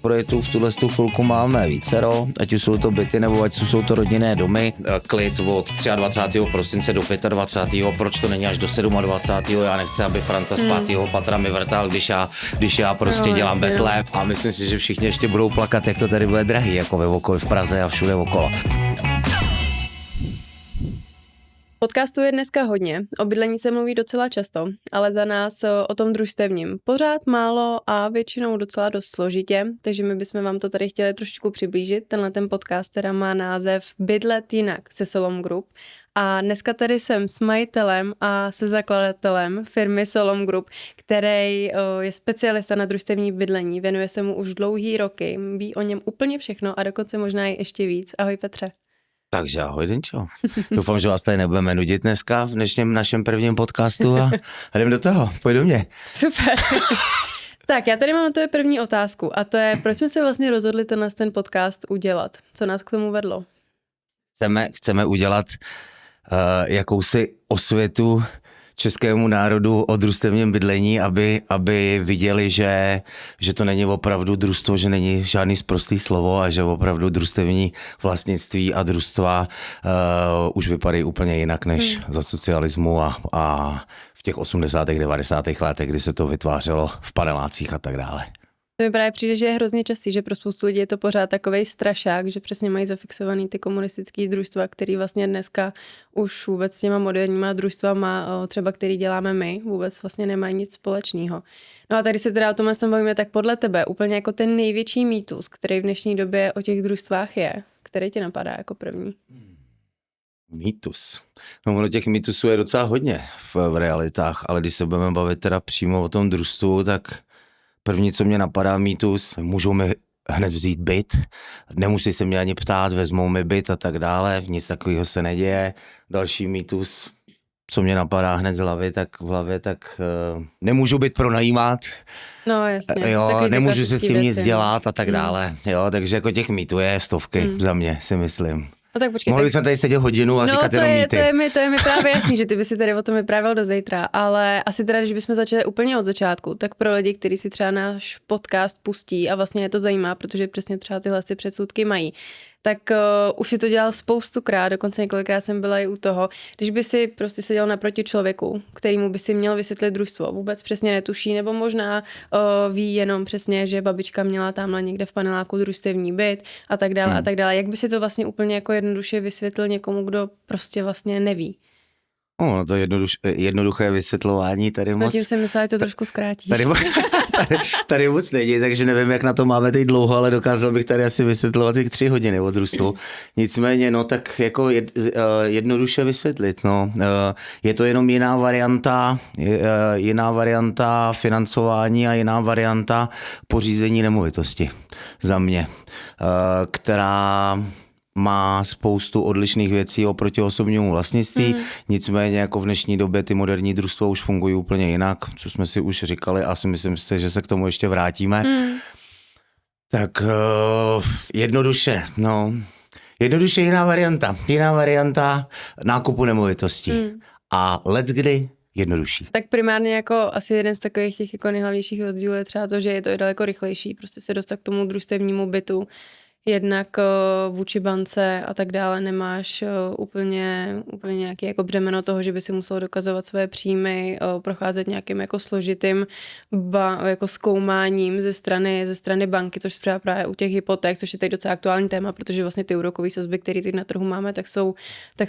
Projektů v tuhle chvilku máme vícero, ať už jsou to byty nebo ať jsou to rodinné domy. Klid od 23. prosince do 25. Proč to není až do 27. Já nechci, aby Franta z 5. patra mi vrtal, když já prostě dělám betle. A myslím si, že všichni ještě budou plakat, jak to tady bude drahý, jako ve okolí v Praze a všude okolo. Podcastů je dneska hodně, o bydlení se mluví docela často, ale za nás o tom družstevním pořád málo a většinou docela dost složitě, takže my bychom vám to tady chtěli trošičku přiblížit. Tenhle ten podcast teda má název Bydlet jinak se Solom Group a dneska tady jsem s majitelem a se zakladatelem firmy Solom Group, který je specialista na družstevní bydlení, věnuje se mu už dlouhý roky, ví o něm úplně všechno a dokonce možná i ještě víc. Ahoj Petře. Takže ahoj Denčo. Doufám, že vás tady nebudeme nudit dneska v dnešním našem prvním podcastu a jdem do toho, pojď do mě. Super. Tak já tady mám na tebe první otázku a to je, proč jsme se vlastně rozhodli ten podcast udělat? Co nás k tomu vedlo? Chceme udělat jakousi osvětu českému národu o družstevním bydlení, aby viděli, že to není opravdu družstvo, že není žádný sprostý slovo a že opravdu družstevní vlastnictví a družstva už vypadají úplně jinak než za socialismu a v těch 80. 90. letech, kdy se to vytvářelo v panelácích a tak dále. To mi právě přijde, že je hrozně častý, že pro spoustu lidí je to pořád takovej strašák, že přesně mají zafixovaný ty komunistický družstva, který vlastně dneska už vůbec s těma moderníma družstvama, třeba který děláme my, vůbec vlastně nemají nic společného. No a tady se teda o tomhle bavíme, tak podle tebe úplně jako ten největší mýtus, který v dnešní době o těch družstvách je, který ti napadá jako první? Mýtus. No ono těch mýtusů je docela hodně v realitách, ale když se budeme bavit teda přímo o tom družstvu, tak první, co mě napadá mýtus, můžou mi hned vzít byt, nemusí se mě ani ptát, vezmou mi byt a tak dále, nic takového se neděje. Další mýtus, co mě napadá hned z hlavy, tak nemůžu byt pronajímat. No jasně. Jo, nemůžu se s tím nic dělat a tak dále. Jo, takže jako těch mýtů je stovky za mě, si myslím. No tak počkej. Mohli bychom tady sedět hodinu a říkat jenom mýty. To je mi právě jasný, že ty by si tady o tom vyprávěl do zítra, ale asi teda, když bychom začali úplně od začátku, tak pro lidi, kteří si třeba náš podcast pustí a vlastně je to zajímá, protože přesně třeba tyhle si předsudky mají, tak už si to dělal spoustukrát, dokonce několikrát jsem byla i u toho, když by si prostě seděl naproti člověku, kterýmu by si měl vysvětlit družstvo, vůbec přesně netuší, nebo možná ví jenom přesně, že babička měla tamhle někde v paneláku družstevní byt a tak dále a tak dále. Jak by si to vlastně úplně jako jednoduše vysvětlil někomu, kdo prostě vlastně neví? No to jednoduché vysvětlování tady moc. No tím jsem myslela, že to trošku zkrátíš. Tady moc není, takže nevím, jak na to máme teď dlouho, ale dokázal bych tady asi vysvětlovat těch 3 hodiny o družstvu. Nicméně, no tak jako jednoduše vysvětlit, no. Je to jenom jiná varianta financování a jiná varianta pořízení nemovitosti za mě, která má spoustu odlišných věcí oproti osobnímu vlastnictví, nicméně jako v dnešní době ty moderní družstva už fungují úplně jinak, co jsme si už říkali a si myslím si, že se k tomu ještě vrátíme. Tak jednoduše jiná varianta nákupu nemovitostí a leckdy jednodušší. Tak primárně jako asi jeden z takových těch jako nejhlavnějších rozdílů je třeba to, že je to daleko rychlejší, prostě se dostat k tomu družstevnímu bytu. Jednak vůči bance a tak dále nemáš úplně nějaký jako břemeno toho, že by si musel dokazovat své příjmy, procházet nějakým jako složitým jako zkoumáním ze strany banky, což třeba právě u těch hypoték, což je teď docela aktuální téma, protože vlastně ty úrokové sazby, které teď na trhu máme, tak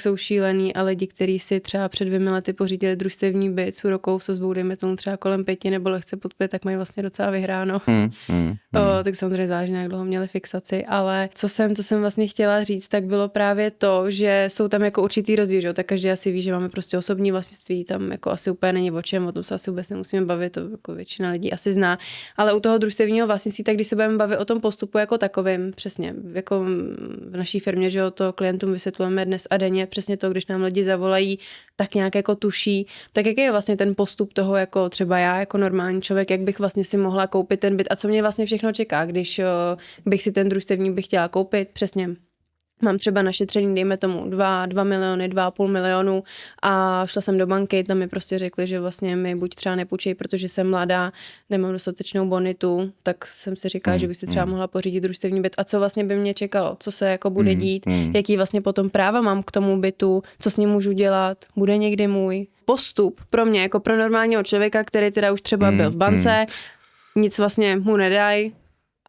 jsou šílený a lidi, kteří si třeba před 2 lety pořídili družstevní byt s úrokovou sazbou, dejme tomu třeba kolem 5 nebo lehce pod 5, tak mají vlastně docela vyhráno. Tak samozřejmě záleží, jak dlouho měli fixaci, ale co jsem vlastně chtěla říct, tak bylo právě to, že jsou tam jako určitý rozdíl, že? Tak každý asi ví, že máme prostě osobní vlastnictví, tam jako asi úplně není o čem, o tom se asi vůbec nemusíme bavit, to jako většina lidí asi zná, ale u toho družstevního vlastnictví, tak když se budeme bavit o tom postupu jako takovým, přesně, jako v naší firmě, že to klientům vysvětlujeme dnes a denně, přesně to, když nám lidi zavolají, tak nějak jako tuší, tak jaký je vlastně ten postup toho, jako třeba já jako normální člověk, jak bych vlastně si mohla koupit ten byt a co mě vlastně všechno čeká, když bych si ten družstevní bych chtěla koupit, přesně mám třeba našetřený, dejme tomu 2 miliony, 2,5 milionu a šla jsem do banky, tam mi prostě řekli, že vlastně mi buď třeba nepůjčej, protože jsem mladá, nemám dostatečnou bonitu, tak jsem si říkala, že bych si třeba mohla pořídit družstevní byt a co vlastně by mě čekalo, co se jako bude dít, jaký vlastně potom práva mám k tomu bytu, co s ním můžu dělat, bude někdy můj postup pro mě, jako pro normálního člověka, který teda už třeba byl v bance, nic vlastně mu nedají,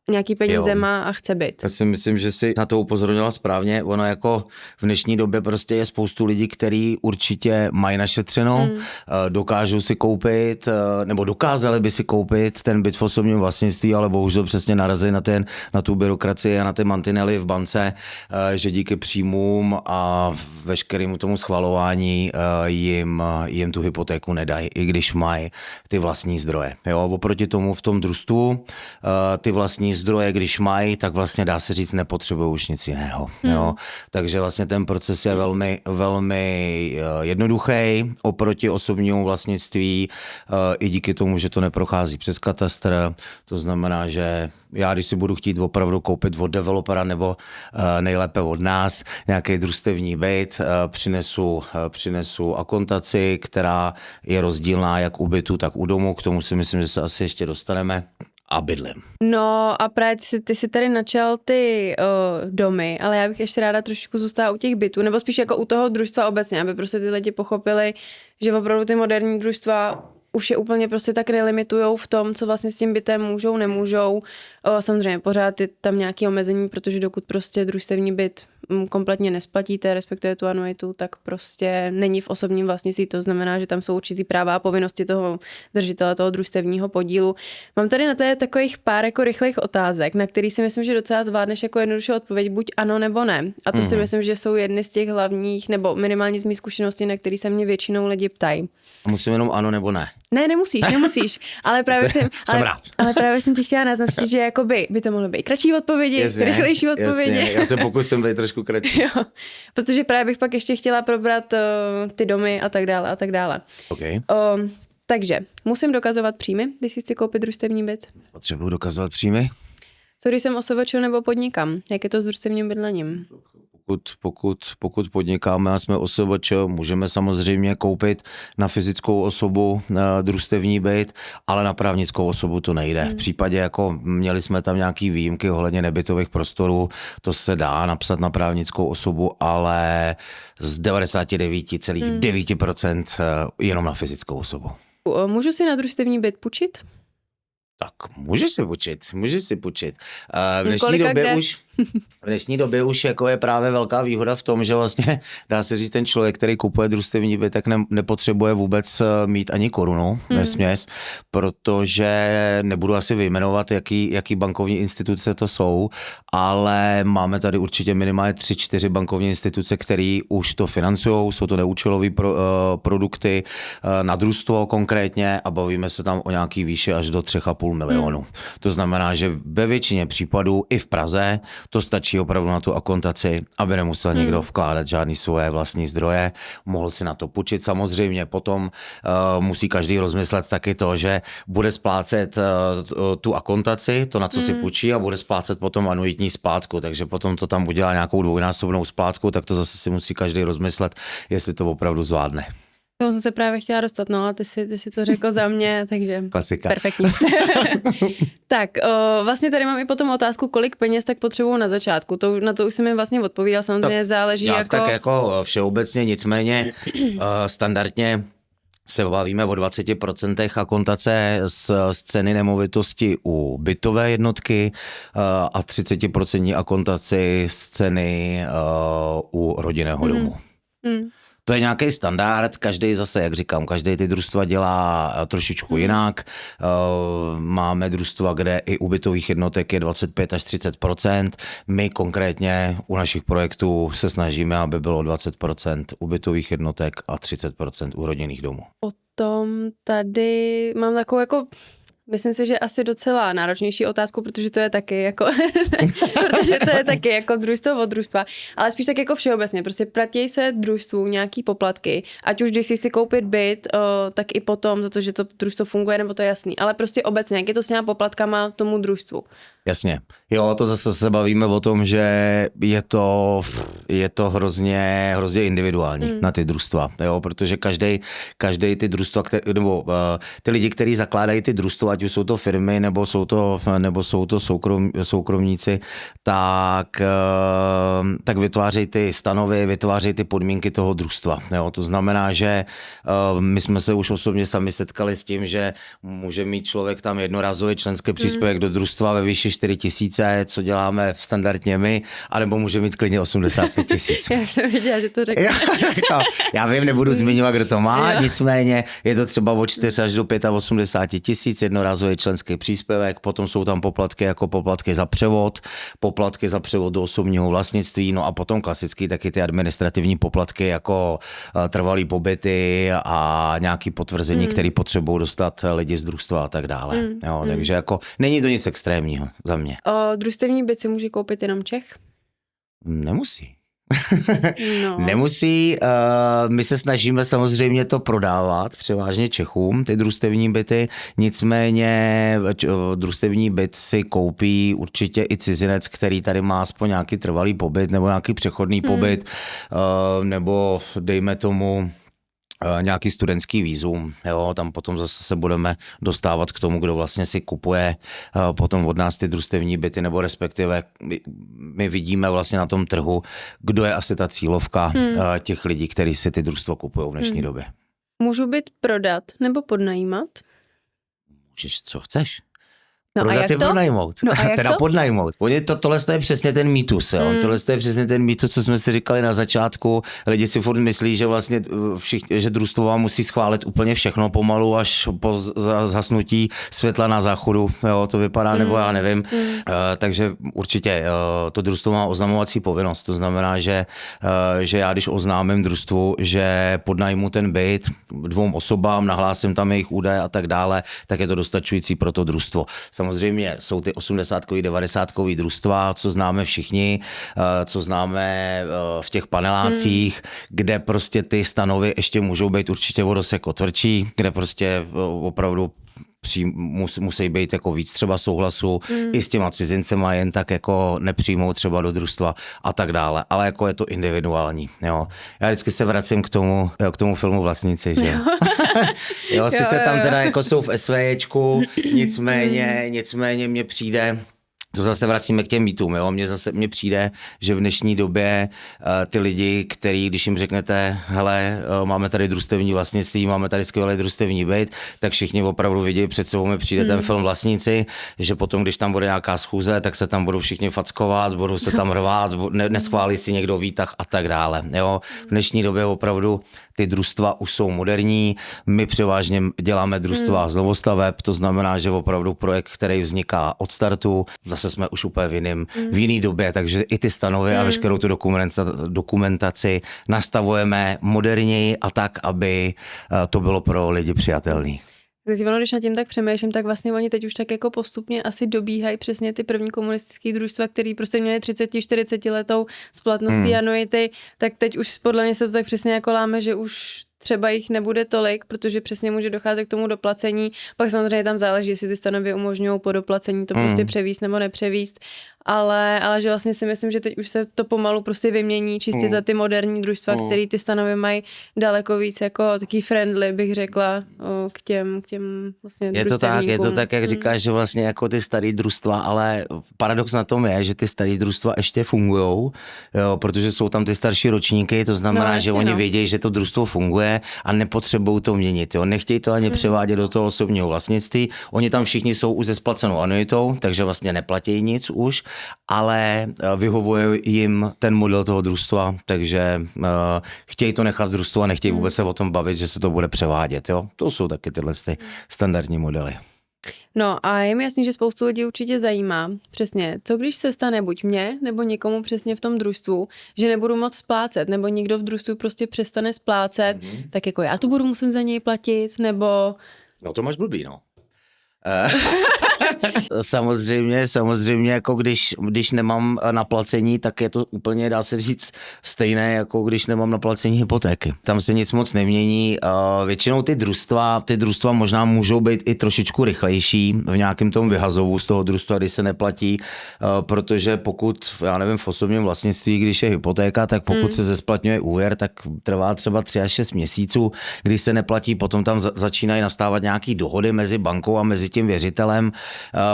nějaký peníze má a chce být. Já si myslím, že si na to upozornila správně. Ono jako v dnešní době prostě je spoustu lidí, kteří určitě mají našetřeno, dokážou si koupit, nebo dokázali by si koupit ten byt v osobním vlastnictví, ale bohužel přesně narazili na tu byrokracii a na ty mantinely v bance, že díky příjmům a veškerému tomu schvalování jim tu hypotéku nedají, i když mají ty vlastní zdroje. Jo? Oproti tomu v tom družstvu ty vlastní zdroje, když mají, tak vlastně dá se říct, nepotřebují už nic jiného. Jo? Takže vlastně ten proces je velmi, velmi jednoduchý oproti osobnímu vlastnictví i díky tomu, že to neprochází přes katastr. To znamená, že já, když si budu chtít opravdu koupit od developera nebo nejlépe od nás nějaký družstevní byt, přinesu akontaci, která je rozdílná jak u bytu, tak u domu. K tomu si myslím, že se asi ještě dostaneme. A bydlím. No a právě ty si tady načal ty domy, ale já bych ještě ráda trošičku zůstala u těch bytů, nebo spíš jako u toho družstva obecně, aby prostě ty lidi pochopili, že opravdu ty moderní družstva už je úplně prostě tak nelimitujou v tom, co vlastně s tím bytem můžou, nemůžou. Samozřejmě pořád je tam nějaké omezení, protože dokud prostě družstevní byt kompletně nesplatíte, respektive tu anuitu, tak prostě není v osobním vlastnictví. To znamená, že tam jsou určitý práva a povinnosti toho držitele toho družstevního podílu. Mám tady na té takových pár jako rychlých otázek, na který si myslím, že docela zvládneš jako jednoduše odpověď buď ano nebo ne. A to si myslím, že jsou jedny z těch hlavních, nebo minimálně z mých zkušeností, na který se mě většinou lidi ptají. Musím jenom ano nebo ne? Ne, nemusíš, ale právě jsem ti chtěla naznačit, že jakoby by to mohlo být kratší odpovědi, rychlejší odpovědi. Jasně. Já se pokusím být trošku kratší. Jo, protože právě bych pak ještě chtěla probrat ty domy a tak dále. Okay. Takže musím dokazovat příjmy, když si chci koupit družstevní byt? Potřebuji dokazovat příjmy? Co když jsem OSVČ nebo podnikám? Jak je to s družstevním bydlením? Pokud podnikáme a jsme OSVČ, můžeme samozřejmě koupit na fyzickou osobu družstevní byt, ale na právnickou osobu to nejde. V případě, jako měli jsme tam nějaký výjimky ohledně nebytových prostorů, to se dá napsat na právnickou osobu, ale z 99,9% jenom na fyzickou osobu. Můžu si na družstevní byt půjčit? Tak můžeš si půjčit. V dnešní době už jako je právě velká výhoda v tom, že vlastně dá se říct, ten člověk, který kupuje družstevní byt, tak nepotřebuje vůbec mít ani korunu nesměs, protože nebudu asi vyjmenovat, jaký bankovní instituce to jsou, ale máme tady určitě minimálně 3-4 bankovní instituce, které už to financujou, jsou to neúčelové produkty na družstvo konkrétně a bavíme se tam o nějaký výši až do 3,5 milionu. To znamená, že ve většině případů i v Praze to stačí opravdu na tu akontaci, aby nemusel někdo vkládat žádný svoje vlastní zdroje, mohl si na to půjčit. Samozřejmě potom musí každý rozmyslet taky to, že bude splácet tu akontaci, to na co si půjčí a bude splácet potom anuitní splátku, takže potom to tam udělá nějakou dvojnásobnou splátku, tak to zase si musí každý rozmyslet, jestli to opravdu zvládne. To jsem se právě chtěla dostat, no a ty si to řekl za mě, takže klasika. Perfektní. Tak, vlastně tady mám i potom otázku, kolik peněz tak potřebuju na začátku. Na to už jsem mi vlastně odpovídal, samozřejmě záleží Tak jako všeobecně, nicméně standardně se bavíme o 20% akontace z ceny nemovitosti u bytové jednotky a 30% akontaci z ceny u rodinného domu. To je nějaký standard, každý zase, jak říkám, každý ty družstva dělá trošičku jinak. Máme družstva, kde i u bytových jednotek je 25 až 30%. My konkrétně u našich projektů se snažíme, aby bylo 20% u bytových jednotek a 30% u rodinných domů. Potom tady mám takovou jako... Myslím si, že asi docela náročnější otázku, protože to je taky jako, družstvo od družstva, ale spíš tak jako všeobecně, prostě platí se družstvu nějaký poplatky, ať už když si koupit byt, tak i potom za to, že to družstvo funguje, nebo to je jasný, ale prostě obecně, jak je to s nějaká poplatkama tomu družstvu. Jasně. Jo, to zase se bavíme o tom, že je to hrozně individuální na ty družstva, jo, protože každý ty družstva, nebo ty lidi, kteří zakládají ty družstva, ať už jsou to firmy, nebo jsou to soukromníci, tak vytvářejí ty stanovy, vytvářejí ty podmínky toho družstva, jo, to znamená, že my jsme se už osobně sami setkali s tím, že může mít člověk tam jednorázový členský příspěvek do družstva ve výši 4 000, co děláme standardně my, anebo může mít klidně 85 000. Já jsem věděla, že to řekne. Já vím, nebudu zmiňovat, kdo to má, nicméně je to třeba od 4 až do 85 000 jednorázový členský příspěvek, potom jsou tam poplatky jako poplatky za převod do osobního vlastnictví, no a potom klasicky taky ty administrativní poplatky jako trvalý pobyty a nějaký potvrzení, který potřebují dostat lidi z družstva a tak dále. Jo, takže jako není to nic extrémního za mě. Družstevní byt si může koupit jenom Čech? Nemusí. No. Nemusí, my se snažíme samozřejmě to prodávat převážně Čechům, ty družstevní byty, nicméně družstevní byt si koupí určitě i cizinec, který tady má aspoň nějaký trvalý pobyt nebo nějaký přechodný pobyt, nebo dejme tomu nějaký studentský vízum, jo, tam potom zase se budeme dostávat k tomu, kdo vlastně si kupuje potom od nás ty družstevní byty, nebo respektive my vidíme vlastně na tom trhu, kdo je asi ta cílovka těch lidí, kteří si ty družstva kupují v dnešní době. Můžu byt prodat nebo podnajímat? Můžeš, co chceš. No prodat je pronajmout. No a jak teda to? Podnajmout. Tohle je přesně ten mýtus. Jo? Tohle je přesně ten mýtus, co jsme si říkali na začátku. Lidi si furt myslí, že vlastně že družstvo vám musí schválit úplně všechno pomalu až po zhasnutí světla na záchodu. Jo, to vypadá, nebo já nevím. Takže určitě to družstvo má oznamovací povinnost. To znamená, že já když oznámím družstvu, že podnajmu ten byt 2 osobám, nahlásím tam jejich údaje a tak dále, tak je to dostačující pro to družstvo. Samozřejmě jsou ty 80kový, 90kový družstva, co známe všichni, co známe v těch panelácích, kde prostě ty stanovy ještě můžou být určitě o dost jako tvrdší, kde prostě opravdu musí být jako víc třeba souhlasu i s těma cizincema, jen tak jako nepřijmou třeba do družstva a tak dále, ale jako je to individuální, jo. Já vždycky se vracím k tomu filmu Vlastníci, že jo. Sice tam teda jako jsou v SVJčku, nicméně mně přijde, to zase vracíme k těm mýtům, jo. Mně přijde, že v dnešní době ty lidi, který, když jim řeknete, hele, máme tady družstevní vlastnictví, máme tady skvělý družstevní byt, tak všichni opravdu vidí, před sebou mi přijde ten film Vlastníci, že potom, když tam bude nějaká schůze, tak se tam budou všichni fackovat, budou se tam rvát, neschválí si někdo výtah a tak dále, jo. V dnešní době opravdu ty družstva už jsou moderní, my převážně děláme družstva z novostaveb, to znamená, že opravdu projekt, který vzniká od startu, zase jsme už úplně v jiný době, takže i ty stanovy a veškerou tu dokumentaci nastavujeme moderněji a tak, aby to bylo pro lidi přijatelné. Teď ono, když nad tím tak přemýšlím, tak vlastně oni teď už tak jako postupně asi dobíhají přesně ty první komunistické družstva, který prostě měli 30-40 letou splatností anuity, tak teď už podle mě se to tak přesně jako láme, že už třeba jich nebude tolik, protože přesně může docházet k tomu doplacení. Pak samozřejmě tam záleží, jestli ty stanovy umožňují po doplacení to prostě převíst nebo nepřevíst. Ale že vlastně si myslím, že teď už se to pomalu prostě vymění čistě za ty moderní družstva, který ty stanovy mají daleko víc jako taký friendly, bych řekla, k těm vlastně je to tak, jak říkáš, že vlastně jako ty starý družstva, ale paradox na tom je, že ty starý družstva ještě fungujou, jo, protože jsou tam ty starší ročníky, to znamená, že oni vědí, že to družstvo funguje a nepotřebují to měnit, jo, nechtějí to ani převádět do toho osobního vlastnictví, oni tam všichni jsou už se splacenou anuitou, takže vlastně neplatí nic už, ale vyhovuje jim ten model toho družstva, takže chtějí to nechat v družstvu a nechtějí vůbec se o tom bavit, že se to bude převádět, jo. To jsou taky tyhle standardní modely. No a je mi jasný, že spoustu lidí určitě zajímá přesně, co když se stane buď mně, nebo někomu přesně v tom družstvu, že nebudu moc splácet, nebo někdo v družstvu prostě přestane splácet, tak jako já to budu muset za něj platit, nebo... No to máš blbý, no. Samozřejmě, jako když nemám na placení, tak je to úplně, dá se říct, stejné, jako když nemám na placení hypotéky. Tam se nic moc nemění. Většinou ty družstva možná můžou být i trošičku rychlejší v nějakém tom vyhazovu z toho družstva, když se neplatí, protože pokud, já nevím, v osobním vlastnictví, když je hypotéka, tak pokud se zesplatňuje úvěr, tak trvá třeba 3 až 6 měsíců, když se neplatí, potom tam začínají nastávat nějaký dohody mezi bankou a mezi tím věřitelem.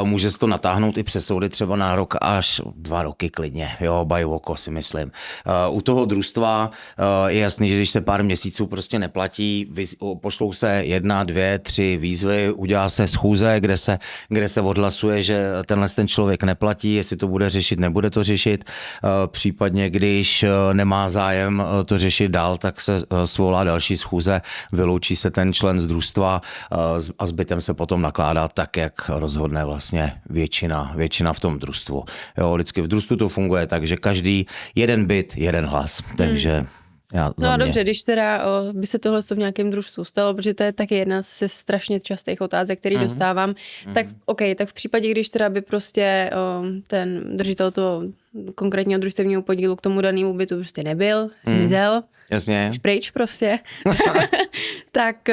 Může se to natáhnout i přes soudy třeba na rok až 2 roky klidně, jo, by oko si myslím. U toho družstva je jasný, že když se pár měsíců prostě neplatí, pošlou se 1, 2, 3 výzvy, udělá se schůze, kde se odhlasuje, že ten člověk neplatí, jestli to bude řešit, nebude to řešit. Případně, když nemá zájem to řešit dál, tak se svolá další schůze, vyloučí se ten člen z družstva a zbytem se potom nakládá tak, jak rozhodne vlastně většina v tom družstvu. Jo, vždycky v družstvu to funguje tak, že každý jeden byt, jeden hlas. Takže no a dobře, když teda by se tohle v nějakém družstvu stalo, protože to je taky jedna ze strašně častých otázek, který dostávám, tak tak v případě, když teda by prostě ten držitel toho konkrétního družstevního podílu k tomu danému bytu prostě nebyl, zmizel, jasně. Pryč prostě, tak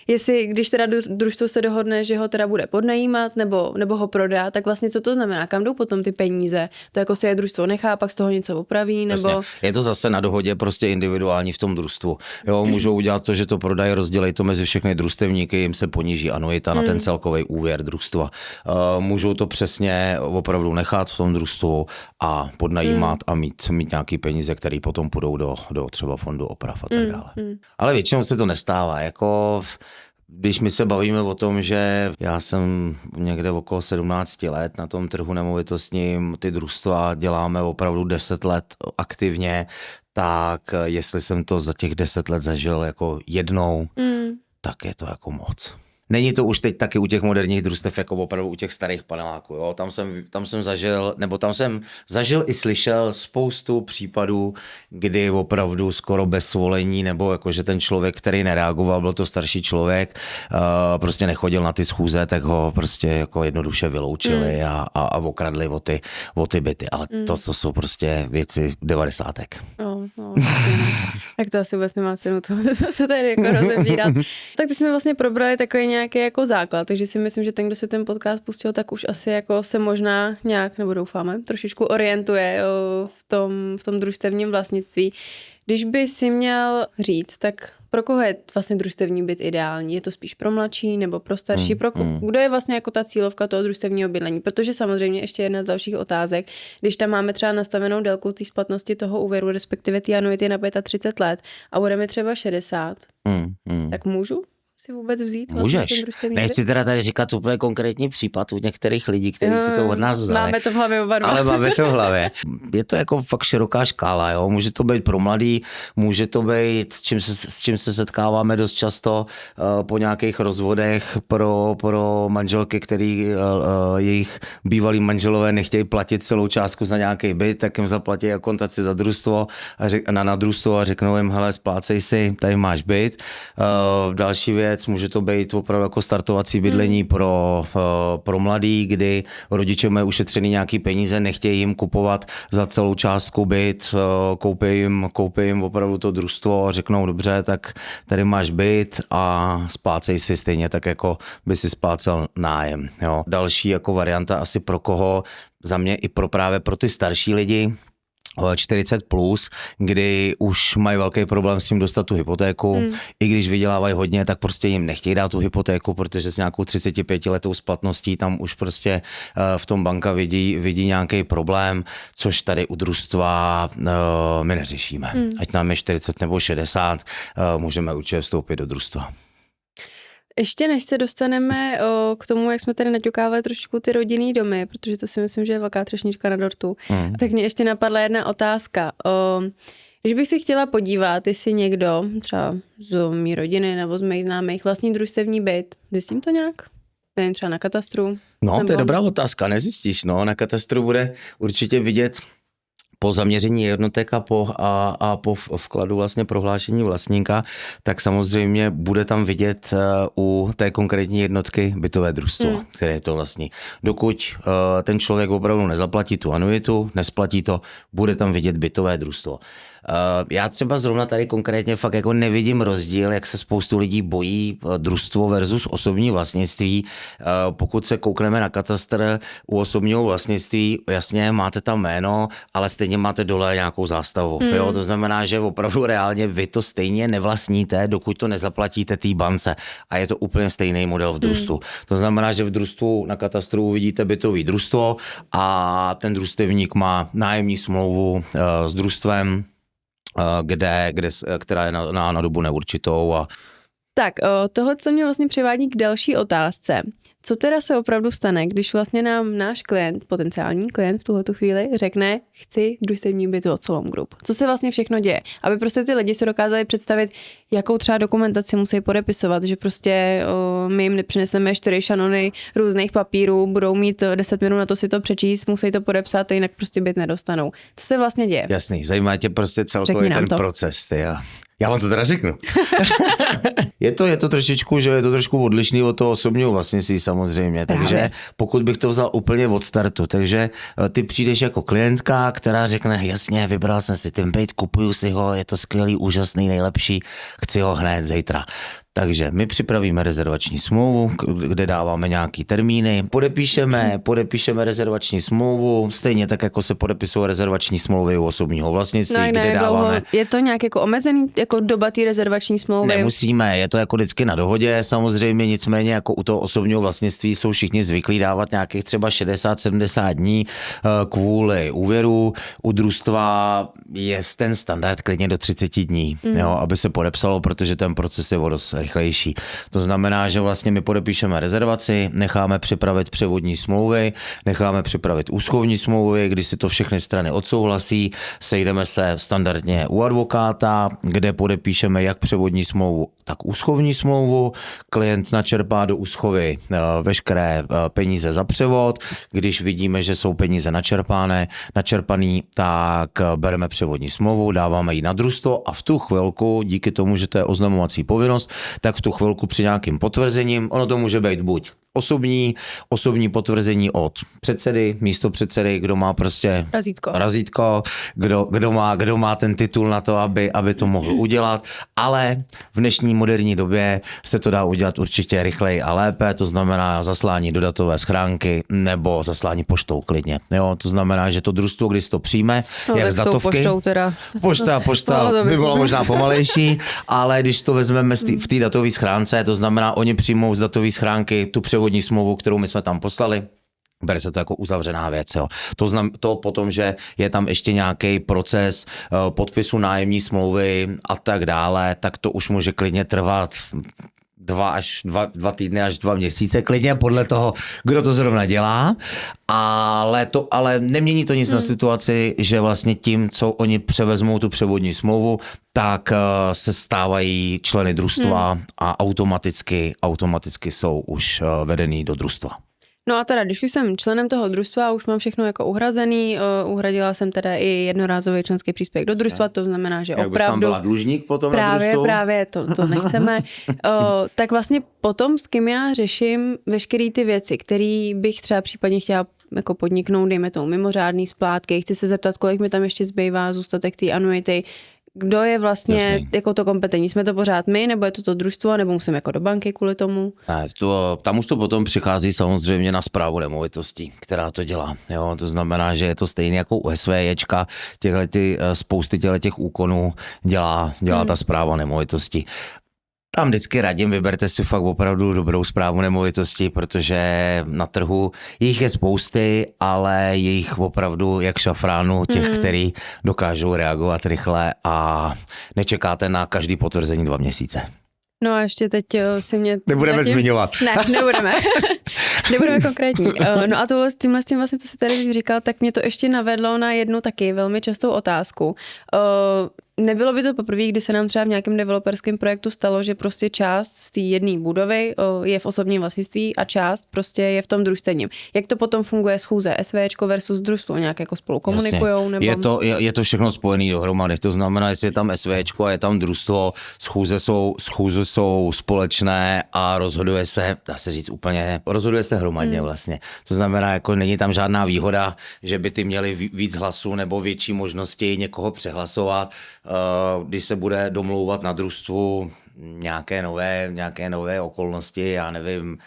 jestli, když teda družstvo se dohodne, že ho teda bude podnajímat nebo ho prodá, tak vlastně co to znamená? Kam jdou potom ty peníze? To jako si je družstvo nechá, pak z toho něco opraví, nebo... Jasně. Je to zase na dohodě prostě individuální v tom družstvu. Jo, můžou udělat to, že to prodají, rozdělej to mezi všechny družstevníky, jim se poníží anuita na ten celkový úvěr družstva. Můžou to přesně opravdu nechat v tom družstvu a podnajímat a mít nějaký peníze, které potom půjdou do třeba fondu oprav a tak dále. Ale většinou se to nestává. Jako když my se bavíme o tom, že já jsem někde okolo 17 let na tom trhu nemovitostním, ty družstva děláme opravdu 10 let aktivně, tak jestli jsem to za těch 10 let zažil jako jednou, tak je to jako moc. Není to už teď taky u těch moderních družstev, jako opravdu u těch starých paneláků. Jo? Tam jsem zažil i slyšel spoustu případů, kdy opravdu skoro bez svolení, nebo jako, že ten člověk, který nereagoval, byl to starší člověk, prostě nechodil na ty schůze, tak ho prostě jako jednoduše vyloučili a okradli o ty byty. Ale to jsou prostě věci 90. Tak to asi vůbec nemá cenu to se tady jako rozebírat. Tak teď jsme vlastně probrali takový nějaký jako základ, takže si myslím, že ten, kdo se ten podcast pustil, tak už asi jako se možná nějak, nebo doufáme, trošičku orientuje v tom družstevním vlastnictví. Když by si měl říct, tak pro koho je vlastně družstevní byt ideální? Je to spíš pro mladší nebo pro starší? Kdo je vlastně jako ta cílovka toho družstevního bydlení? Protože samozřejmě ještě jedna z dalších otázek, když tam máme třeba nastavenou délku té splatnosti toho úvěru, respektive ty anuity na 35 let a bude mi třeba 60, tak můžu si vůbec vzít vlastně ten družstevní byt? Nechci teda tady říkat úplně konkrétní případ u některých lidí, kteří si to od nás vzali. Máme to v hlavě oba dva. Ale máme to v hlavě. Je to jako fakt široká škála, jo. Může to být pro mladý, může to být, s čím se setkáváme dost často po nějakých rozvodech pro manželky, který jejich bývalí manželové nechtějí platit celou částku za nějaký byt, tak jim zaplatí akontaci za družstvo na družstvo a řeknou jim, hele, splácej si, tady máš byt. Další věc, může to být opravdu jako startovací bydlení pro mladý, kdy rodiče mají ušetřený nějaký peníze, nechtějí jim kupovat za celou částku byt, koupí jim opravdu to družstvo a řeknou, dobře, tak tady máš byt a splácej si stejně tak, jako by si splácel nájem. Jo. Další jako varianta asi pro koho, za mě i právě pro ty starší lidi, 40+, kdy už mají velký problém s tím dostat tu hypotéku. I když vydělávají hodně, tak prostě jim nechtějí dát tu hypotéku, protože s nějakou 35 letou splatností tam už prostě v tom banka vidí nějaký problém, což tady u družstva my neřešíme. Ať nám je 40 nebo 60, můžeme určitě vstoupit do družstva. Ještě než se dostaneme k tomu, jak jsme tady naťukávali trošičku ty rodinný domy, protože to si myslím, že je velká třešnička na dortu, tak mě ještě napadla jedna otázka. Když bych si chtěla podívat, jestli někdo, třeba z mý rodiny nebo z mých známých, vlastní družstevní byt, zjistím to nějak? Nevím, třeba na katastru? No, to je dobrá otázka, nezjistíš, no, na katastru bude určitě vidět po zaměření jednotek a po vkladu vlastně prohlášení vlastníka, tak samozřejmě bude tam vidět u té konkrétní jednotky bytové družstvo, které je to vlastní. Dokud ten člověk opravdu nezaplatí tu anuitu, nesplatí to, bude tam vidět bytové družstvo. Já třeba zrovna tady konkrétně fakt jako nevidím rozdíl, jak se spoustu lidí bojí družstvo versus osobní vlastnictví. Pokud se koukneme na katastr u osobního vlastnictví, jasně máte tam jméno, ale stejně máte dole nějakou zástavu. Jo? To znamená, že opravdu reálně vy to stejně nevlastníte, dokud to nezaplatíte té bance. A je to úplně stejný model v družstvu. To znamená, že v družstvu na katastru uvidíte bytový družstvo a ten družstevník má nájemní smlouvu s družstvem, která je na dobu neurčitou. Tak, tohle se mě vlastně přivádí k další otázce. Co teda se opravdu stane, když vlastně nám náš klient, potenciální klient v tuhletu chvíli, řekne, chci družstevní byt od Solom Group. Co se vlastně všechno děje? Aby prostě ty lidi se dokázali představit, jakou třeba dokumentaci musí podepisovat, že prostě my jim nepřineseme 4 šanony různých papírů, budou mít 10 minut na to si to přečíst, musí to podepsat, jinak prostě byt nedostanou. Co se vlastně děje? Jasný, zajímá tě prostě celkově ten proces. Já vám to teda řeknu. je to trošičku, že je to trošku odlišný od toho osobního vlastnictví samozřejmě, takže pokud bych to vzal úplně od startu, takže ty přijdeš jako klientka, která řekne, jasně, vybral jsem si ten byt, kupuju si ho, je to skvělý, úžasný, nejlepší, chci ho hned zítra. Takže my připravíme rezervační smlouvu, kde dáváme nějaký termíny, podepíšeme rezervační smlouvu, stejně tak, jako se podepisují rezervační smlouvy u osobního vlastnictví, kde dáváme... Je to nějak jako omezený jako doba té rezervační smlouvy? Nemusíme, je to jako vždycky na dohodě, samozřejmě, nicméně jako u toho osobního vlastnictví jsou všichni zvyklí dávat nějakých třeba 60-70 dní kvůli úvěru. U družstva je ten standard klidně do 30 dní, jo, aby se podepsalo, protože ten proces je dost rychlejší. To znamená, že vlastně my podepíšeme rezervaci, necháme připravit převodní smlouvy, necháme připravit úschovní smlouvy, kdy si to všechny strany odsouhlasí, sejdeme se standardně u advokáta, kde podepíšeme jak převodní smlouvu, tak úschovní smlouvu. Klient načerpá do úschovy veškeré peníze za převod. Když vidíme, že jsou peníze načerpaný, tak bereme převodní smlouvu, dáváme ji na družstvo a v tu chvilku, díky tomu, že to je oznamovací povinnost, tak v tu chvilku při nějakým potvrzením, ono to může být buď osobní potvrzení od předsedy, místopředsedy, kdo má prostě razítko, kdo má ten titul na to, aby to mohl udělat, ale v dnešní moderní době se to dá udělat určitě rychleji a lépe, to znamená zaslání do datové schránky nebo zaslání poštou klidně. Jo, to znamená, že to družstvo, když to přijme, jak z datovky. Poštou teda. Pošta by byla možná pomalejší, ale když to vezmeme v té datové schránce, to znamená, oni přijmou z datové schránky tu převodní smlouvu, kterou my jsme tam poslali, bere se to jako uzavřená věc. Jo. To potom, že je tam ještě nějaký proces podpisu nájemní smlouvy a tak dále, tak to už může klidně trvat 2 týdny až 2 měsíce klidně, podle toho, kdo to zrovna dělá, ale nemění to nic na situaci, že vlastně tím, co oni převezmou tu převodní smlouvu, tak se stávají členy družstva a automaticky jsou už vedený do družstva. No a teda, když už jsem členem toho družstva a už mám všechno jako uhrazený, uhradila jsem teda i jednorázový členský příspěvek do družstva, to znamená, že jak opravdu... Jak bys tam byla dlužník potom na družstvu? Právě, to nechceme. Tak vlastně potom s kým já řeším veškeré ty věci, které bych třeba případně chtěla jako podniknout, dejme tomu mimořádný splátky, chci se zeptat, kolik mi tam ještě zbývá zůstatek té anuity, kdo je vlastně jako to kompetentní? Jsme to pořád my, nebo je to družstvo, nebo musím jako do banky kvůli tomu? Ne, tam už to potom přichází samozřejmě na správu nemovitostí, která to dělá. Jo, to znamená, že je to stejně jako u SVJčka, spousty těch úkonů dělá ta správa nemovitostí. Tam vždycky radím, vyberte si fakt opravdu dobrou správu nemovitosti, protože na trhu jich je spousty, ale je jich opravdu jak šafránu těch, který dokážou reagovat rychle a nečekáte na každý potvrzení 2 měsíce. No a ještě teď si mě... Nebudeme zmiňovat. Ne, nebudeme. Nebudeme konkrétní. No a tohle s tím vlastně, co jsi tady říkal, tak mě to ještě navedlo na jednu taky velmi častou otázku. nebylo by to poprvé, kdy se nám třeba v nějakém developerském projektu stalo, že prostě část z té jedné budovy je v osobním vlastnictví a část prostě je v tom družstevním. Jak to potom funguje schůze SVčko versus družstvo? Nějak jako spolu komunikujou? Nebo... Je to všechno spojené dohromady. To znamená, jestli je tam SVčko a je tam družstvo, schůze jsou společné a rozhoduje se, dá se říct úplně, rozhoduje se hromadně vlastně. To znamená, jako není tam žádná výhoda, že by ty měli víc hlasů nebo větší možnosti někoho přehlasovat, když se bude domlouvat na družstvu nějaké nové okolnosti, já nevím,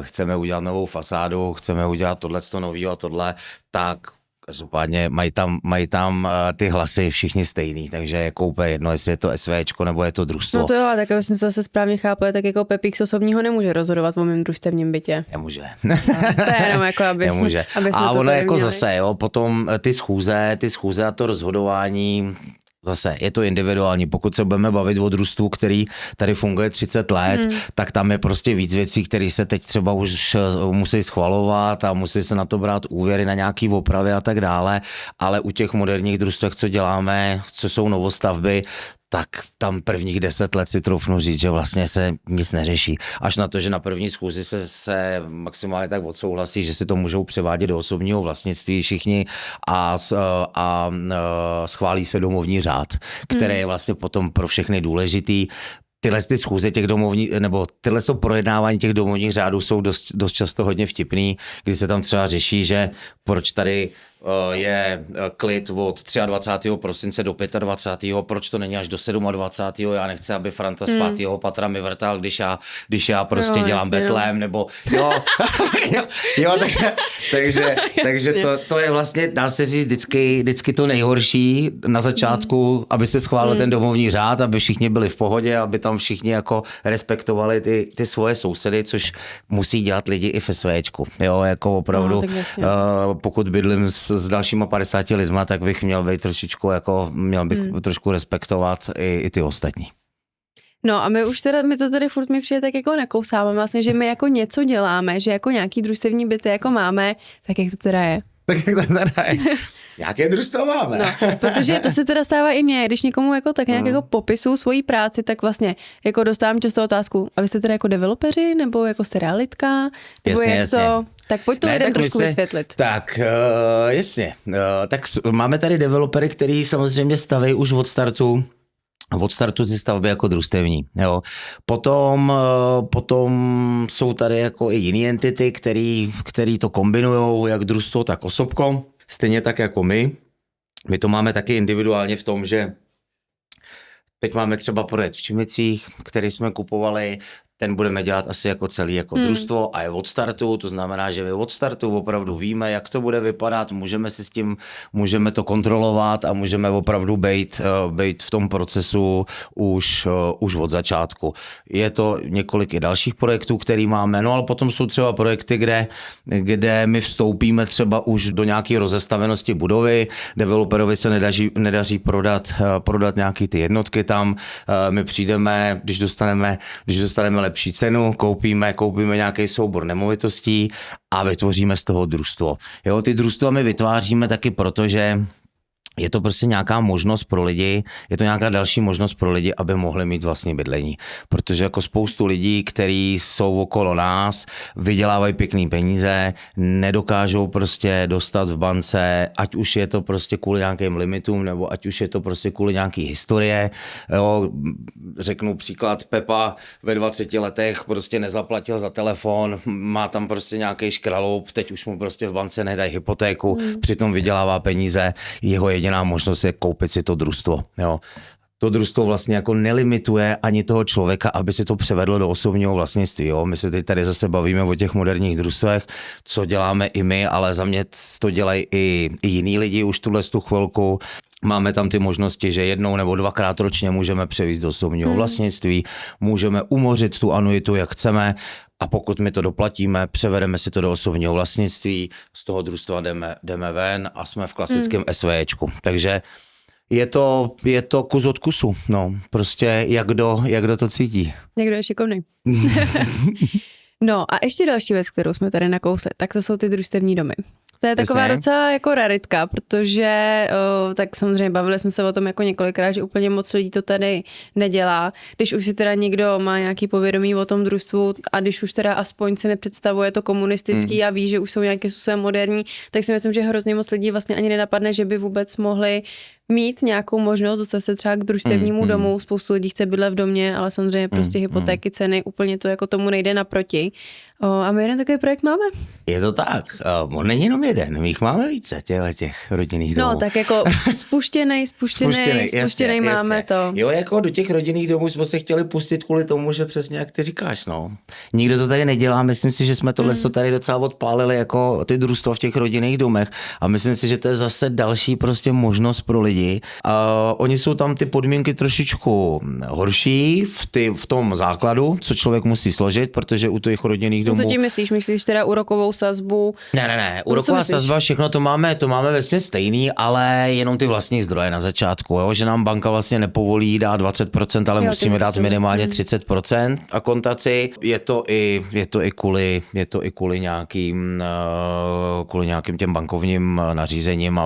chceme udělat novou fasádu, chceme udělat tohleto novýho a tohle, tak každopádně mají tam ty hlasy všichni stejný, takže je úplně jedno, jestli je to SVčko nebo je to družstvo. No to jo, tak aby jsem se zase správně chápala, tak jako Pepík z osobního nemůže rozhodovat o mém družstevním bytě. Nemůže. To je jenom jako, aby jsme a to ono jako měli. zase, jo, potom ty schůze a to rozhodování, zase je to individuální. Pokud se budeme bavit o družstvu, který tady funguje 30 let, tak tam je prostě víc věcí, které se teď třeba už musí schvalovat a musí se na to brát úvěry na nějaký opravy a tak dále, ale u těch moderních družstvech, co děláme, co jsou novostavby, tak tam prvních 10 let si troufnu říct, že vlastně se nic neřeší. Až na to, že na první schůzi se maximálně tak odsouhlasí, že si to můžou převádět do osobního vlastnictví všichni a schválí se domovní řád, který je vlastně potom pro všechny důležitý. Tyhle ty schůze těch nebo tyhle projednávání těch domovních řádů jsou dost často hodně vtipný, kdy se tam třeba řeší, že proč tady je klid od 23. prosince do 25. Proč to není až do 27. Já nechci, aby Franta z 5. patra mi vrtal, když já prostě dělám betlém, nebo jo, takže to je vlastně, dá se říct, vždycky to nejhorší na začátku, aby se schválil ten domovní řád, aby všichni byli v pohodě, aby tam všichni jako respektovali ty svoje sousedy, což musí dělat lidi i v SVčku. Jo, jako opravdu, pokud bydlím s dalšíma 50 lidma, tak bych měl být trošičku měl bych trošku respektovat i ty ostatní. No a my to tady furt mi přijde tak jako nakousáváme vlastně, že my jako něco děláme, že jako nějaký družstevní byty jako máme, tak jak to teda je? Tak jak to teda je? Jaké družstvo máme? No, protože to se teda stává i mně, když někomu jako tak nějak jako popisuju svoji práci, tak vlastně jako dostávám často otázku, a vy jste teda jako developeři, nebo jako jste realitka, nebo jasně. to... Tak pojď to lidem trošku vysvětlit. Tak jasně, tak máme tady developery, který samozřejmě staví už od startu ze stavby jako družstevní. Jo. Potom jsou tady jako i jiné entity, který to kombinujou, jak družstvo, tak osobko. Stejně tak jako my. My to máme taky individuálně v tom, že teď máme třeba projekt v Čimicích, který jsme kupovali, ten budeme dělat asi jako celý jako družstvo a je od startu, to znamená, že my od startu opravdu víme, jak to bude vypadat, můžeme to kontrolovat a můžeme opravdu být v tom procesu už od začátku. Je to několik i dalších projektů, který máme, no ale potom jsou třeba projekty, kde my vstoupíme třeba už do nějaké rozestavenosti budovy, developerovi se nedaří prodat nějaký ty jednotky tam, my přijdeme, když dostaneme lepší cenu, koupíme nějaký soubor nemovitostí a vytvoříme z toho družstvo. Jo, ty družstva my vytváříme taky proto, že je to prostě nějaká možnost pro lidi, je to nějaká další možnost pro lidi, aby mohli mít vlastní bydlení. Protože jako spoustu lidí, kteří jsou okolo nás, vydělávají pěkný peníze, nedokážou prostě dostat v bance, ať už je to prostě kvůli nějakým limitům, nebo ať už je to prostě kvůli nějaký historie. Jo, řeknu příklad, Pepa ve 20 letech prostě nezaplatil za telefon, má tam prostě nějaký škraloup, teď už mu prostě v bance nedají hypotéku, přitom vydělává peníze, jeho jediná možnost je koupit si to družstvo. Jo. To družstvo vlastně jako nelimituje ani toho člověka, aby si to převedlo do osobního vlastnictví. Jo. My se teď tady zase bavíme o těch moderních družstvech, co děláme i my, ale za mě to dělají i jiní lidi už tu chvilku. Máme tam ty možnosti, že jednou nebo dvakrát ročně můžeme převízt do osobního vlastnictví, můžeme umořit tu anuitu, jak chceme, a pokud my to doplatíme, převedeme si to do osobního vlastnictví, z toho družstva jdeme ven a jsme v klasickém SVčku. Takže je to kus od kusu, no, prostě jak kdo to cítí. Někdo je šikovný. No a ještě další věc, kterou jsme tady nakousli, tak to jsou ty družstevní domy. To je taková docela jako raritka, protože tak samozřejmě bavili jsme se o tom jako několikrát, že úplně moc lidí to tady nedělá. Když už si teda někdo má nějaký povědomí o tom družstvu a když už teda aspoň si nepředstavuje to komunistický a ví, že už jsou nějakým způsobem moderní, tak si myslím, že hrozně moc lidí vlastně ani nenapadne, že by vůbec mohli mít nějakou možnost dostat se třeba k družstevnímu domu. Spoustu lidí chce bydlet v domě, ale samozřejmě prostě hypotéky, ceny, úplně to jako tomu nejde naproti. A my jeden takový projekt máme. Je to tak. On není jenom jeden, my jich máme více, těch rodinných domů. No, tak jako spuštěnej máme jasně. to. Jo, jako do těch rodinných domů jsme se chtěli pustit kvůli tomu, že přesně jak ty říkáš, no. Nikdo to tady nedělá, myslím si, že jsme tohle tady docela odpálili jako ty družstva v těch rodinných domech a myslím si, že to je zase další prostě možnost pro lidi. Oni jsou tam ty podmínky trošičku horší v tom základu, co člověk musí složit, protože u těch rodinných domů. Co tím myslíš? Myslíš teda úrokovou sazbu? Ne. Úroková sazba, všechno to máme vlastně stejný, ale jenom ty vlastní zdroje na začátku, jo? Že nám banka vlastně nepovolí dát 20%, ale musíme dát minimálně 30% akontaci. Je to i kvůli nějakým těm bankovním nařízením,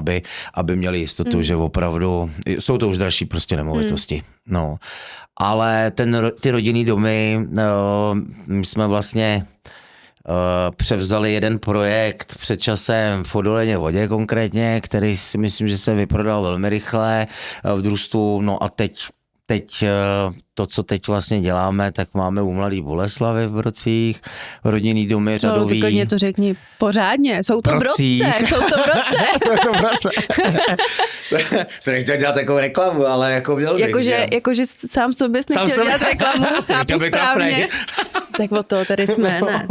aby měli jistotu, že opravdu jsou to už dražší prostě nemovitosti. No. Ale ty rodinný domy, my jsme vlastně převzali jeden projekt před časem v Odoleně Vodě konkrétně, který si myslím, že se vyprodal velmi rychle v družstvu. No a teď to, co teď vlastně děláme, tak máme u Mladý Boleslavi v Brocích, rodinný domy řadový. No, ty to řekni pořádně, jsou to Brocích. Jsou to Broce. Jsem nechtěl dělat takovou reklamu, ale jako měl bych. Jakože sám sobě jsi nechtěl dělat reklamu, chápu správně. Tak o to tady jsme, ne.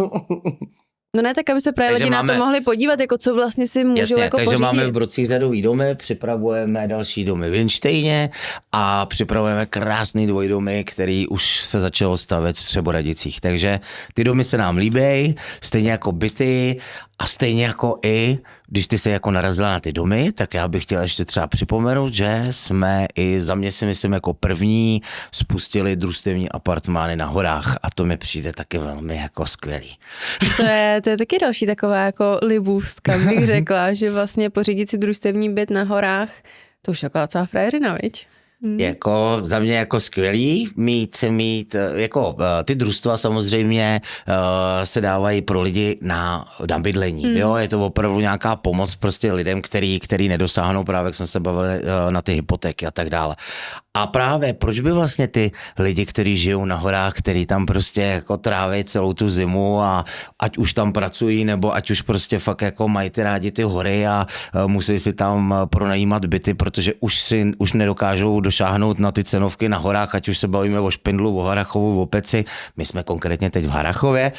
No ne, tak aby se právě lidi na to mohli podívat, jako co vlastně si můžou jako takže pořídit. máme v Brocích řadový domy, připravujeme další domy v Vinštejně a připravujeme krásný dvojdomy, který už se začalo stavět v Třeboradicích. Takže ty domy se nám líbí, stejně jako byty a stejně jako i, když ty se jako narazila na ty domy, tak já bych chtěl ještě třeba připomenout, že jsme i za mě si myslím jako první spustili družstevní apartmány na horách a to mi přijde taky velmi jako skvělý. To je taky další taková jako libůstka, bych řekla, že vlastně pořídit si družstevní byt na horách, to už jako celá frajeřina, viď? Jako za mě jako skvělý mít jako ty družstva samozřejmě se dávají pro lidi na bydlení, jo, je to opravdu nějaká pomoc prostě lidem, který nedosáhnou právě, jak jsem se bavil, na ty hypotéky a tak dále. A právě proč by vlastně ty lidi, kteří žijou na horách, kteří tam prostě jako tráví celou tu zimu a ať už tam pracují, nebo ať už prostě fakt jako mají ty rádi ty hory a musí si tam pronajímat byty, protože už nedokážou došáhnout na ty cenovky na horách, ať už se bavíme o Špindlu, o Harachovu, o Peci, my jsme konkrétně teď v Harachově,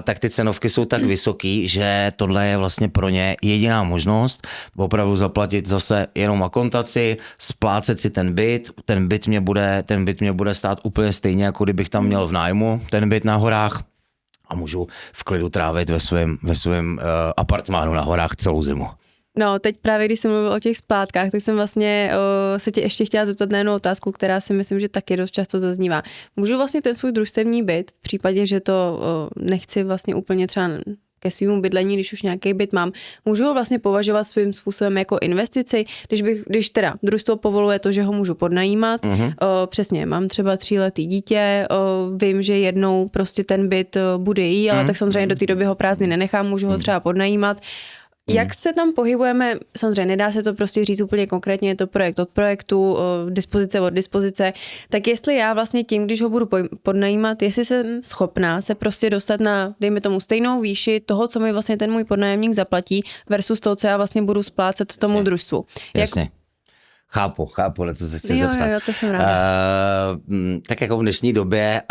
tak ty cenovky jsou tak vysoký, že tohle je vlastně pro ně jediná možnost opravdu zaplatit zase jenom akontaci, splácet si ten byt mě bude stát úplně stejně, jako kdybych tam měl v nájmu ten byt na horách a můžu v klidu trávit ve svém apartmánu na horách celou zimu. No, teď právě, když jsem mluvil o těch splátkách, tak jsem vlastně se tě ještě chtěla zeptat na jednu otázku, která si myslím, že taky dost často zaznívá. Můžu vlastně ten svůj družstevní byt, v případě, že to nechci vlastně úplně třeba ke svému bydlení, když už nějaký byt mám, můžu ho vlastně považovat svým způsobem jako investici, když teda družstvo povoluje to, že ho můžu podnajímat, přesně, mám třeba 3letý dítě, vím, že jednou prostě ten byt bude jí, ale tak samozřejmě do té doby ho prázdný nenechám, můžu ho třeba podnajímat. Jak se tam pohybujeme, samozřejmě nedá se to prostě říct úplně konkrétně, je to projekt od projektu, dispozice od dispozice, tak jestli já vlastně tím, když ho budu podnajímat, jestli jsem schopná se prostě dostat na, dejme tomu, stejnou výši toho, co mi vlastně ten můj podnájemník zaplatí versus toho, co já vlastně budu splácet tomu družstvu. Jasně. Chápu, ale co se chci zeptat. Jo, to jsem ráda. Tak jako v dnešní době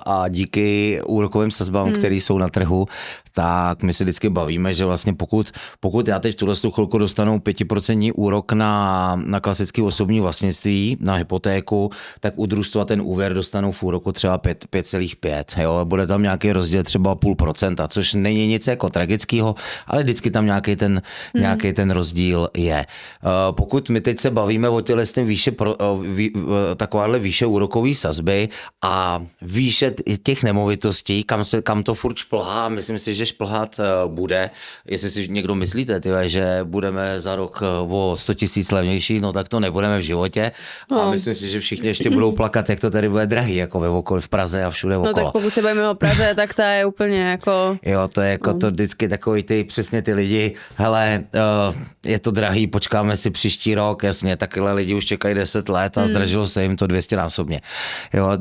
a díky úrokovým sazbám, které jsou na trhu, tak my se vždycky bavíme, že vlastně pokud já teď v tuhle chvilku dostanu 5% úrok na klasické osobní vlastnictví, na hypotéku, tak u družstva ten úvěr dostanu v úroku třeba 5,5. Jo? Bude tam nějaký rozdíl třeba 0,5%, což není nic jako tragického, ale vždycky tam nějaký ten rozdíl je. Pokud my teď se bavíme bavíme o tyhle takováhle výše úrokový sazby a výše těch nemovitostí, kam to furt šplhá, myslím si, že šplhat bude. Jestli si někdo myslíte, že budeme za rok o 100 000 levnější, no tak to nebudeme v životě. A myslím si, že všichni ještě budou plakat, jak to tady bude drahý, jako ve okolí v Praze a všude okolo. No tak pokud se bavíme o Praze, tak ta je úplně jako... Jo, to je jako to vždycky takový přesně ty lidi, hele, je to drahý, počkáme si příští rok, jasně, takhle lidi už čekají 10 let a zdražilo se jim to 200násobně. Jo,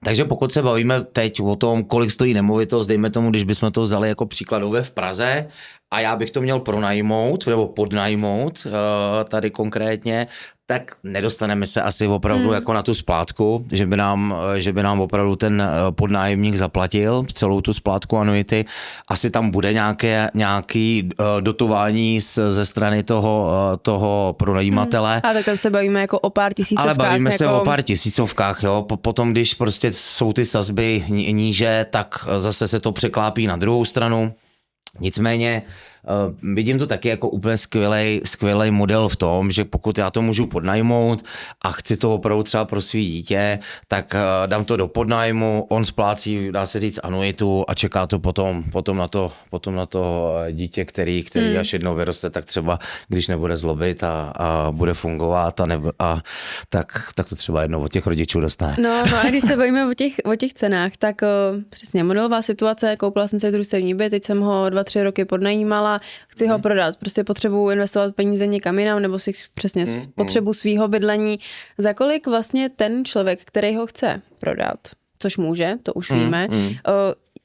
takže pokud se bavíme teď o tom, kolik stojí nemovitost, dejme tomu, když bychom to vzali jako příkladové v Praze a já bych to měl pronajmout nebo podnajmout tady konkrétně, tak nedostaneme se asi opravdu jako na tu splátku, že by nám opravdu ten podnájemník zaplatil celou tu splátku anuity. Asi tam bude nějaký dotování ze strany toho pronajímatele. A tak tam se bavíme jako o pár tisícovkách. Ale bavíme se o pár tisícovkách, jo. Potom, když prostě jsou ty sazby níže, tak zase se to překlápí na druhou stranu. Nicméně vidím to taky jako úplně skvělej model v tom, že pokud já to můžu podnajmout a chci to opravdu třeba pro svý dítě, tak dám to do podnájmu, on splácí, dá se říct, anuitu a čeká to potom na to dítě, který až jednou vyroste, tak třeba, když nebude zlobit a bude fungovat tak to třeba jednou od těch rodičů dostane. No a když se bavíme o těch cenách, tak přesně modelová situace, koupila jsem si družstevní byt, teď jsem ho 2-3 roky podnajímala, chci ho prodat, prostě potřebuji investovat peníze někam jinam, nebo si přesně potřebu svýho bydlení. Za kolik vlastně ten člověk, který ho chce prodat, což může, to už víme,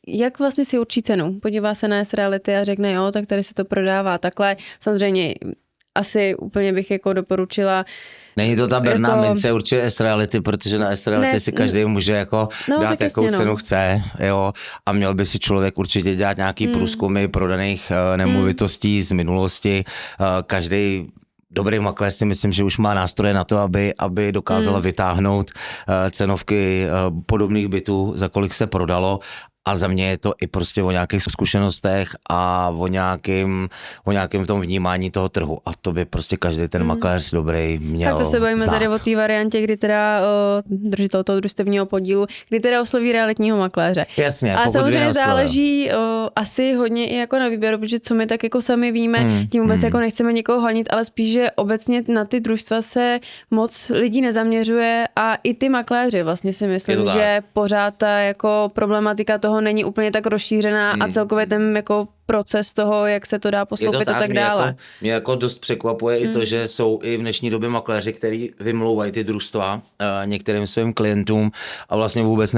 jak vlastně si určí cenu? Podívá se na S-Reality a řekne, jo, tak tady se to prodává takhle. Samozřejmě asi úplně bych jako doporučila. Není to ta berná mince určitě S-Reality, protože na S-Reality si každý může jako dát, jakou cenu chce, jo, a měl by si člověk určitě dělat nějaký průzkumy prodaných nemovitostí z minulosti. Každý dobrý makléř si myslím, že už má nástroje na to, aby dokázala vytáhnout cenovky podobných bytů, za kolik se prodalo. A za mě je to i prostě o nějakých zkušenostech a o nějakém tom vnímání toho trhu. A to by prostě každý ten makléř dobrý měl Tak to se bavíme znát. tady o té variantě, kdy teda držitel toho družstevního podílu, kdy teda osloví realitního makléře. Jasně, a samozřejmě záleží asi hodně i jako na výběru, protože co my tak jako sami víme, tím vůbec jako nechceme někoho honit, ale spíš, že obecně na ty družstva se moc lidí nezaměřuje a i ty makléři vlastně si myslím, že pořád ta jako problematika toho není úplně tak rozšířená a celkově ten jako proces toho, jak se to dá postoupit a tak dále. Mě jako dost překvapuje i to, že jsou i v dnešní době makléři, kteří vymlouvají ty družstva některým svým klientům a vlastně vůbec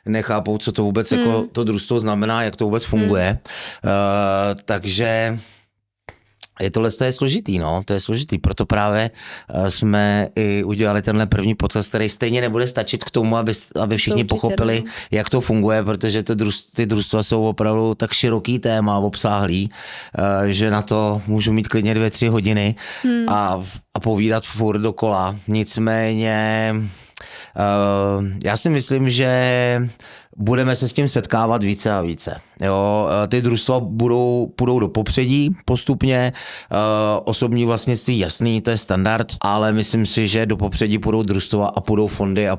nechápou, co to vůbec jako to družstvo znamená, jak to vůbec funguje. Takže to je složitý, no, to je složitý, proto právě jsme i udělali tenhle první podcast, který stejně nebude stačit k tomu, aby všichni pochopili, jak to funguje, protože ty družstva jsou opravdu tak široký téma, obsáhlý, že na to můžu mít klidně 2-3 hodiny a povídat furt dokola. Nicméně já si myslím, že budeme se s tím setkávat více a více. Jo, ty družstva půjdou do popředí postupně, osobní vlastnictví jasný, to je standard, ale myslím si, že do popředí půjdou družstva a půjdou fondy a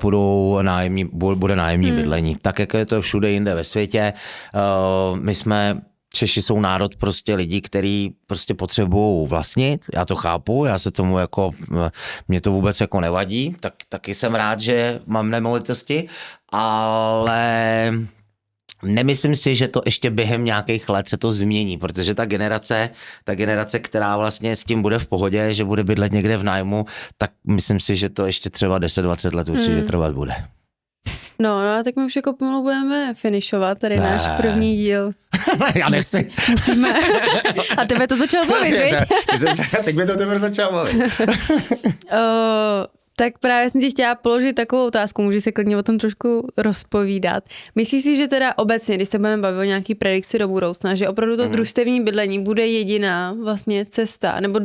bude nájemní bydlení. Tak, jak je to všude jinde ve světě. Češi jsou národ prostě lidí, kteří prostě potřebují vlastnit, já to chápu, já se tomu jako, mě to vůbec jako nevadí, taky jsem rád, že mám nemovitosti, ale nemyslím si, že to ještě během nějakých let se to změní, protože ta generace, která vlastně s tím bude v pohodě, že bude bydlet někde v nájmu, tak myslím si, že to ještě třeba 10-20 let určitě trvat bude. No a tak my už jako pomalu budeme finišovat tady náš první díl. Já nechci. Musíme. A tebe to začalo bavit, viď? Teď mi to tebe začalo bavit. Tak právě jsem ti chtěla položit takovou otázku, můžeš se klidně o tom trošku rozpovídat. Myslíš si, že teda obecně, když se budeme bavit o nějaký predikci do budoucna, že opravdu to družstevní bydlení bude jediná vlastně cesta, nebo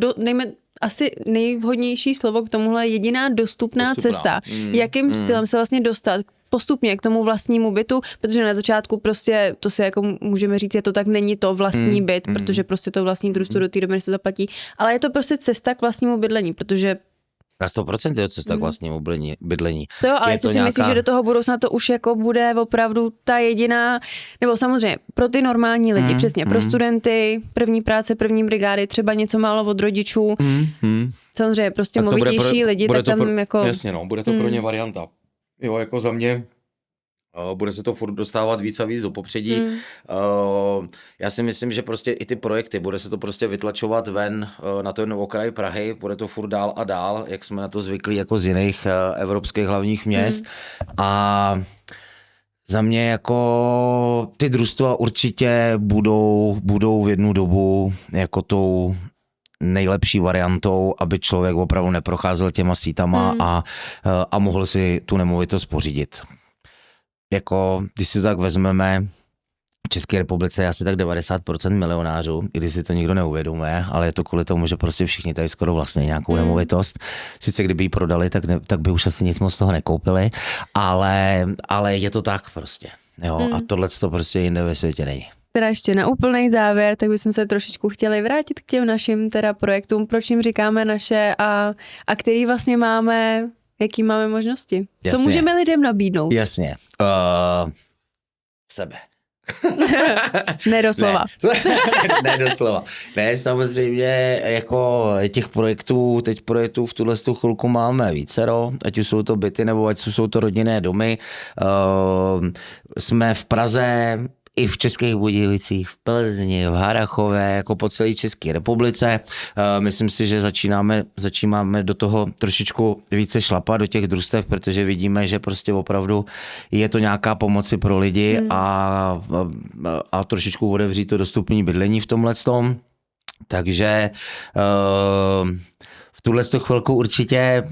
asi nejvhodnější slovo k tomuhle jediná dostupná cesta. Jakým stylem se vlastně dostat postupně k tomu vlastnímu bytu, protože na začátku prostě, to si jako můžeme říct, je to tak, není to vlastní byt, protože prostě to vlastní družstvo do té doby, než se zaplatí, ale je to prostě cesta k vlastnímu bydlení, protože na 100% je cesta k vlastnímu bydlení. To jo, ale jestli si myslíš, že do toho budoucna to už jako bude opravdu ta jediná, nebo samozřejmě pro ty normální lidi, přesně, pro studenty, první práce, první brigády, třeba něco málo od rodičů, samozřejmě prostě movitější lidi, tak tam jako... Jasně, no, bude to pro ně varianta. Jo, jako za mě bude se to furt dostávat víc a víc do popředí. Já si myslím, že prostě i ty projekty, bude se to prostě vytlačovat ven na ten okraj Prahy, bude to furt dál a dál, jak jsme na to zvyklí jako z jiných evropských hlavních měst. A za mě jako ty družstva určitě budou v jednu dobu jako tou nejlepší variantou, aby člověk opravdu neprocházel těma sítama a mohl si tu nemovitost pořídit. Jako, když si to tak vezmeme, v České republice je asi tak 90% milionářů, i když si to nikdo neuvědomuje, ale je to kvůli tomu, že prostě všichni tady skoro vlastně nějakou nemovitost. Sice kdyby ji prodali, tak by už asi nic moc toho nekoupili, ale je to tak prostě. Jo, a tohle to prostě jinde ve světě není. Teda ještě na úplný závěr, tak bychom se trošičku chtěli vrátit k těm našim teda projektům, proč jim říkáme naše a který vlastně máme, jaký máme možnosti. Jasně. Co můžeme lidem nabídnout? Jasně. Sebe. Ne doslova. Ne doslova. Ne, samozřejmě jako těch projektů, teď projektů v tuhle chvilku máme vícero, ať už jsou to byty nebo ať jsou to rodinné domy. Jsme v Praze, i v Českých Budějovicích, v Plzni, v Harrachově, jako po celé České republice. Myslím si, že začínáme do toho trošičku více šlapat do těch družstev, protože vidíme, že prostě opravdu je to nějaká pomoci pro lidi a trošičku otevřít to dostupné bydlení v tomhletom. Takže v tuhle chvilku určitě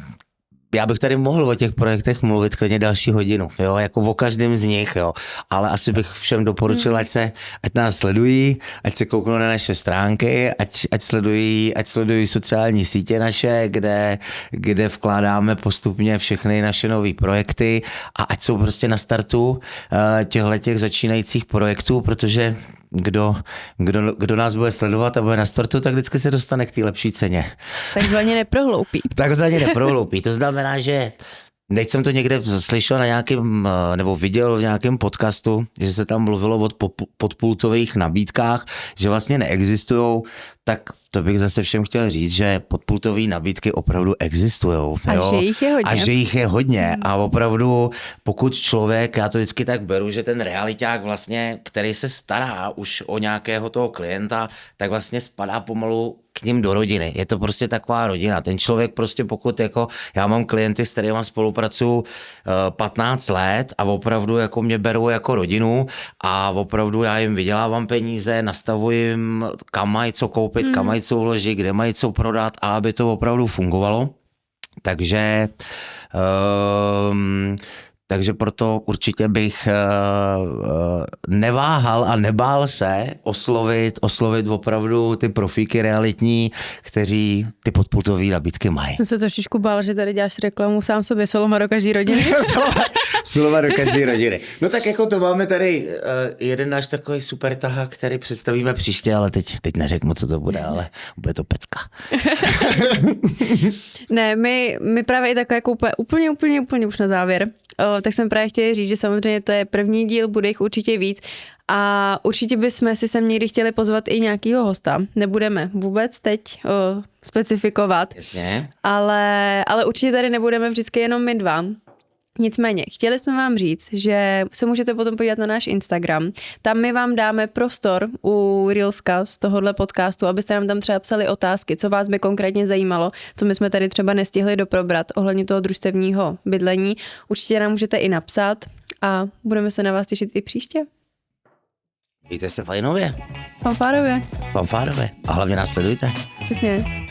já bych tady mohl o těch projektech mluvit klidně další hodinu, jo, jako o každém z nich, jo, ale asi bych všem doporučil, ať nás sledují, ať se kouknou na naše stránky, ať sledují sociální sítě naše, kde vkládáme postupně všechny naše nové projekty a ať jsou prostě na startu těch začínajících projektů, protože kdo nás bude sledovat a bude na startu, tak vždycky se dostane k té lepší ceně. Takzvaně neprohloupí. To znamená, že teď jsem to někde slyšel na nějakém, nebo viděl v nějakém podcastu, že se tam mluvilo o podpultových nabídkách, že vlastně neexistujou, tak to bych zase všem chtěl říct, že podpultové nabídky opravdu existujou. A že jich je hodně. A opravdu, pokud člověk, já to vždycky tak beru, že ten realiťák vlastně, který se stará už o nějakého toho klienta, tak vlastně spadá pomalu k ním do rodiny. Je to prostě taková rodina. Ten člověk prostě pokud jako, já mám klienty, s kterými spolupracuju 15 let a opravdu jako mě berou jako rodinu a opravdu já jim vydělávám peníze, nastavuji jim, kam mají co koupit, kam mají co vložit, kde mají co prodat a aby to opravdu fungovalo. Takže proto určitě bych neváhal a nebál se oslovit opravdu ty profíky realitní, kteří ty podpultové nabídky mají. Jsem se trošičku bál, že tady děláš reklamu sám sobě, Soloma do každé rodiny. Soloma do každé rodiny. No tak jako to máme tady jeden náš takový super tahák, který představíme příště, ale teď neřeknu, co to bude, ale bude to pecka. Ne, my právě i takhle jako úplně už na závěr. Tak jsem právě chtěla říct, že samozřejmě to je první díl, bude jich určitě víc a určitě bychom si sem někdy chtěli pozvat i nějakýho hosta. Nebudeme vůbec teď specifikovat, Jasně. Ale určitě tady nebudeme vždycky jenom my dva. Nicméně, chtěli jsme vám říct, že se můžete potom podívat na náš Instagram. Tam my vám dáme prostor u Reelska z tohohle podcastu, abyste nám tam třeba psali otázky, co vás by konkrétně zajímalo, co my jsme tady třeba nestihli doprobrat ohledně toho družstevního bydlení. Určitě nám můžete i napsat a budeme se na vás těšit i příště. Mějte se fajnově. Fanfárově. A hlavně nás sledujte. Přesně.